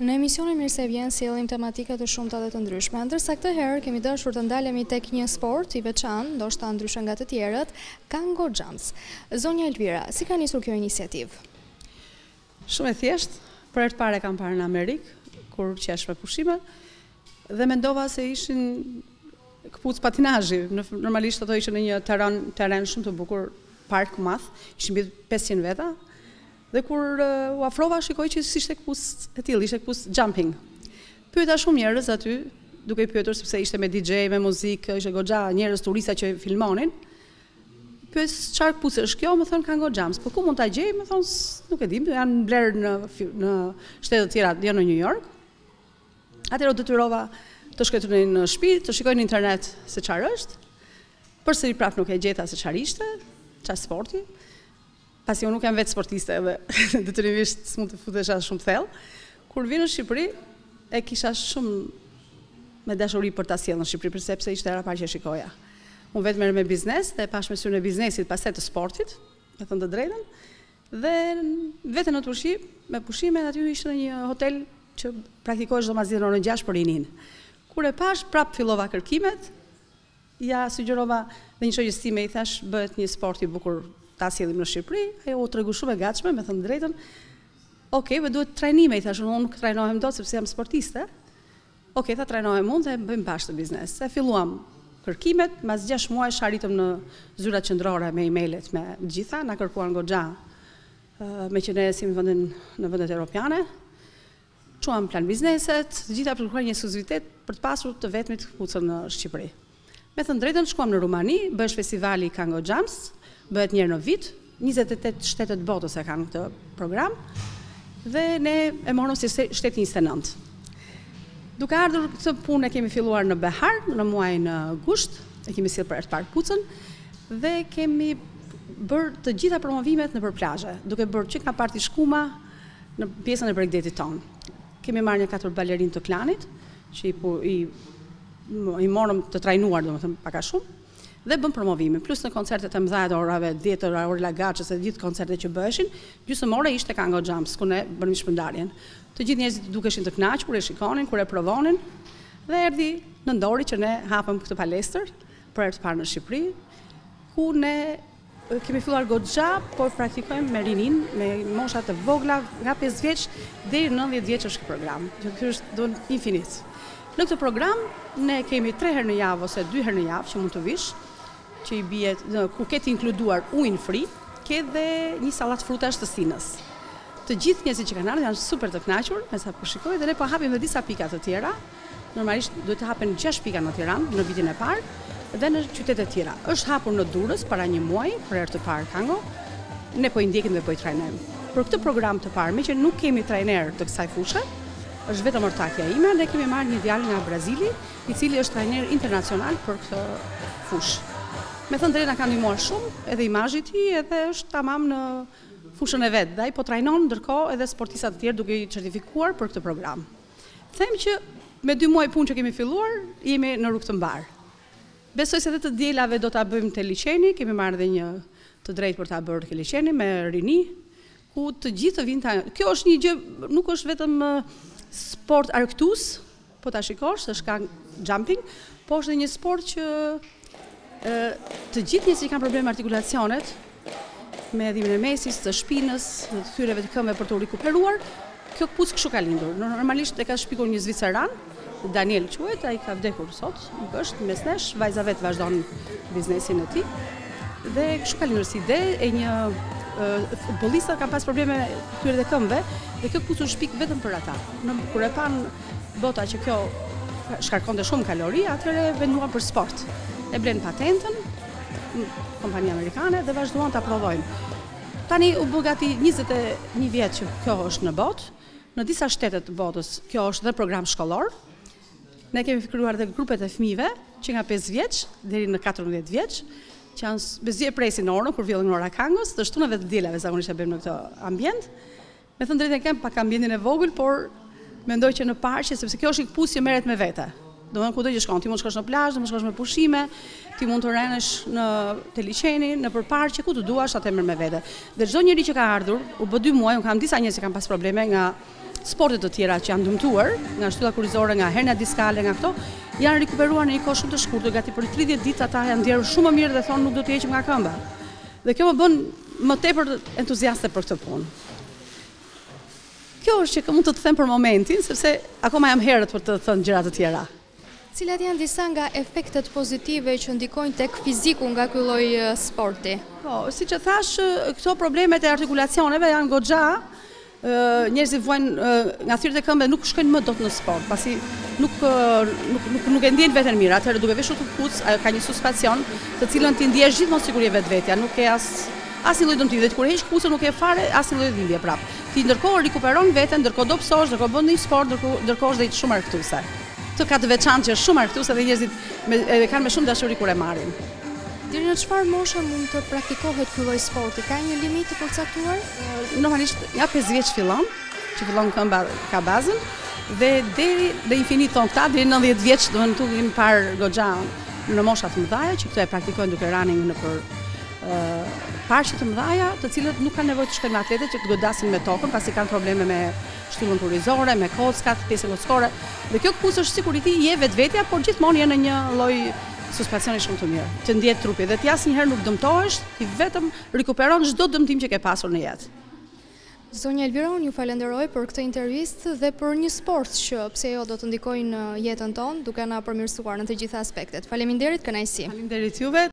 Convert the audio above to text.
Në emisionin Mirë se vjen sjellim tematika të shumta dhe të ndryshme, ndërsa këtë herë kemi dashur të ndalemi tek një sport i veçantë, ndoshta ndryshe nga të tjerët, Kango Jumps. Zonja Elvira, si ka nisur kjo iniciativë? Shumë e thjeshtë, për herë të parë kam parë në Amerikë, kur qesh me pushime, dhe mendova se ishin këpucë patinazhi. Normalisht ato ishin në një teren shumë të bukur, park madh, ishin mbi 500 veta. Dhe kur u afrova, shikoj që ishte këpucë e tillë, ishte këpucë jumping. Pyeta shumë njerëz aty, duke i pyetur sepse ishte me DJ, me muzikë, ishte goxha njerëz turista që filmonin. Pyet çfarë këpucë është kjo, më thon Kango Jumps. Po ku mund ta gjej? Më thon nuk e di, janë bler në shtete të tjera, jo në New York. Atëherë u detyrova të shkoj në shtëpi, të shikoj në internet se çfarë është. Përsëri prapë nuk e gjeta se çfarë ishte, çfarë sporti. Pasi unë nuk jam vetë sportiste dhe detyrimisht s'mund të futesha shumë thellë. Kur vi në Shqipëri, e kisha shumë me dashuri për ta sjellë në Shqipëri, sepse ishte hera parë që shikoja. Unë vetë merrem me biznes dhe pash me syrin e biznesit pastaj të sportit, me thënë të drejtën, dhe vetëm në Turqi, me pushime, aty ishte në një hotel që praktikohesh domosdoshmë në orën 6 për rinin. Kur e pash, prap fillova kërkimet, ja sugjerova dhe një shoqes time i thash, bëhet një sport i bukur ta sjellim në Shqipëri, ajo u tregu shumë e gatshme, me thënë drejtën. Okej, duhet trajnime, i thash, unë nuk trajnohem dot sepse jam sportiste. Okej, ta trajnohem unë dhe bëjmë bashkë të biznes. Se filluam kërkimet, mas 6 muajsh arritëm në zyrat qendrore me emailët me gjitha, na kërkuan goxha me që ne esim në vendet europiane. Quam plan bizneset, gjitha kërkuan një ekskluzivitet për të pasur të vetmit këpucën në Shqipëri. Me thënë drejtën, shkuam në Rumani, bëhesh festivali Kango Jumps, bëhet njerë në vit, 28 shtetet botës e kanë këtë program, dhe ne e morëm si shteti 29. Duke ardhur këtë punë e kemi filluar në Behar, në muajin gusht, e kemi sjellë për herë të parë këpucën, dhe kemi bërë të gjitha promovimet nëpër plazhe, duke bërë që nga parti shkuma në pjesën e breakdate-it tonë. Kemi marrë një 4 balerinë të klanit, që i morëm të trajnuar, domethënë pak a shumë, dhe bëm promovime, plus në koncertet e mëdha të orave 10 orë lagaçës e gjithë koncertet që bëheshin, gjysmore ishte Kango Jumps, ku ne bënim shpërndarjen. Të gjithë njerëzit dukeshin të kënaqur kur e shikonin, kur e provonin, dhe erdhi në ndori që ne hapëm këtë palestër për herë të parë në Shqipëri, ku ne kemi filluar goxha, por praktikojmë me rinin, me mosha të vogla, nga 5 vjeç deri në 90 vjeç është ky program. Ky është infinit. Në këtë program ne kemi 3 herë në javë ose 2 herë në javë që mund të vish, që i bie ku ke të inkluduar ujin fri, ke dhe një sallatë frutash të sinës. Të gjithë njerëzit që kanë ardhur janë super të kënaqur me sa po shikoj dhe ne po hapim edhe disa pika të tjera. Normalisht duhet të hapen 6 pika në Tiranë në vitin e parë dhe në qytete të tjera. Është hapur në Durrës para një muaji për herë të parë Kango. Ne po i ndjekim dhe po i trajnojmë. Për këtë program të parë, me që nuk kemi trajner të kësaj fushë, është vetëm ortakja ime, ne kemi marrë një djalë nga Brazili, i cili është trajner internacional për këtë fushë. Me thënë drejtë na ka ndihmuar shumë, edhe imazhi i tij, edhe është tamam në fushën e vet. Dhe ai po trajnon ndërkohë edhe sportista të tjerë duke i certifikuar për këtë program. Them që me 2 muaj punë që kemi filluar, jemi në rrugë të mbar. Besoj se edhe të dielave do ta bëjmë te liçeni, kemi marrë edhe një të drejtë për ta bërë te liçeni me rini, ku të gjithë të vinë. Kjo është një gjë, nuk është vetëm sport arktuz, po ta shikosh, është ka jumping, po është një sport që të gjithë njerëzit që kanë probleme artikulacionet, me dhimbjen e mesis, të shpinës, të thyreve të këmbëve për të rikuperuar, kjo këpucë kështu ka lindur. Normalisht e ka shpikur një zviceran, Daniel quhet, ai ka vdekur sot, nuk është mesnesh, vajza vet vazhdon biznesin e tij. Dhe kështu ka lindur si ide e një futbollista ka pas probleme thyrë dhe këmbëve, dhe kjo këpucë u shpik vetëm për ata. Kur e pan bota që kjo shkarkonte shumë kalori, atëherë venduan për sport. E blen patentën, kompani amerikane, dhe vazhduan ta prodhojnë. Tani u bë gati 21 vjet që kjo është në botë. Në disa shtete të botës kjo është dhe program shkollor. Ne kemi krijuar edhe grupet e fëmijëve që nga 5 vjeç deri në 14 vjeç, që janë bezje presin orën kur vjen ora kangos, të shtunave të dielave zakonisht e bëjmë në këtë ambient. Me thënë drejtën kem pak ambientin e vogël, por mendoj që në parqe, sepse kjo është një këpucë që merret me vete. Domethënë kudo që shkon, ti mund të shkosh në plazh, mund të shkosh me pushime, ti mund të rënesh në te liçeni, nëpër parqe, ku të duash, atë merr me vete. Dhe çdo njeri që ka ardhur, u bë 2 muaj, un kam disa njerëz që kanë pas probleme nga sportet të tjera që janë dëmtuar, nga shtylla kurizore, nga hernia diskale, nga këto, janë rikuperuar në një kohë shumë të shkurtër, gati për 30 ditë ata janë ndjerur shumë më mirë dhe thonë nuk do të heqim nga këmba. Dhe kjo më bën më tepër entuziaste për këtë punë. Kjo është që mund të them për momentin, sepse akoma jam herët për të thënë gjëra të tjera. Cilat janë disa nga efektet pozitive që ndikojnë tek fiziku nga ky lloj sporti? Po, siç e thash, këto problemet e artikulacioneve janë goxha. Njerëzit vuajnë nga thirrjet e këmbëve nuk shkojnë më dot në sport, pasi nuk e ndjen veten mirë. Atëherë duke veshur këpucë, ajo ka një suspension, të cilën ti ndjesh gjithmonë siguri vetvetja, nuk ke asnjë lloj dëmtimi, dhe kur heq këpucën nuk e fare asnjë lloj dhimbje prap. Ti ndërkohë rikuperon veten, ndërkohë do psosh, ndërkohë bën një sport, ndërkohë është dhe shumë argëtuese. Këtë ka të veçantë që është shumë argëtuese dhe njerëzit e kanë me shumë dashuri kur e marrin. Deri në çfarë moshe mund të praktikohet ky lloj sporti? Ka një limit të përcaktuar? Normalisht nga 5 vjeç fillon, që fillon këmba ka bazën, dhe deri infinit thon këta, deri në 90 vjeç, domethënë këtu kemi parë goxha në mosha të mëdha që këto e praktikojnë duke running nëpër parqe të mëdha, të cilët nuk kanë nevojë të shkojnë me atletët që të godasin me tokën, pasi kanë probleme me shtyllën kurizore, me kockat, pjesën kockore. Dhe kjo këpucë është sikur ti je vetvetja, por gjithmonë je në një lloj suspensioni shumë të mirë, që ndjet trupi dhe ti asnjëherë nuk dëmtohesh, ti vetëm rikuperon çdo dëmtim që ke pasur në jetë. Zonja Elvira, unë ju falenderoj për këtë intervistë dhe për një sport që pse jo do të ndikojnë në jetën tonë, duke na përmirësuar në të gjitha aspektet. Faleminderit, kënaqësi. Faleminderit juve.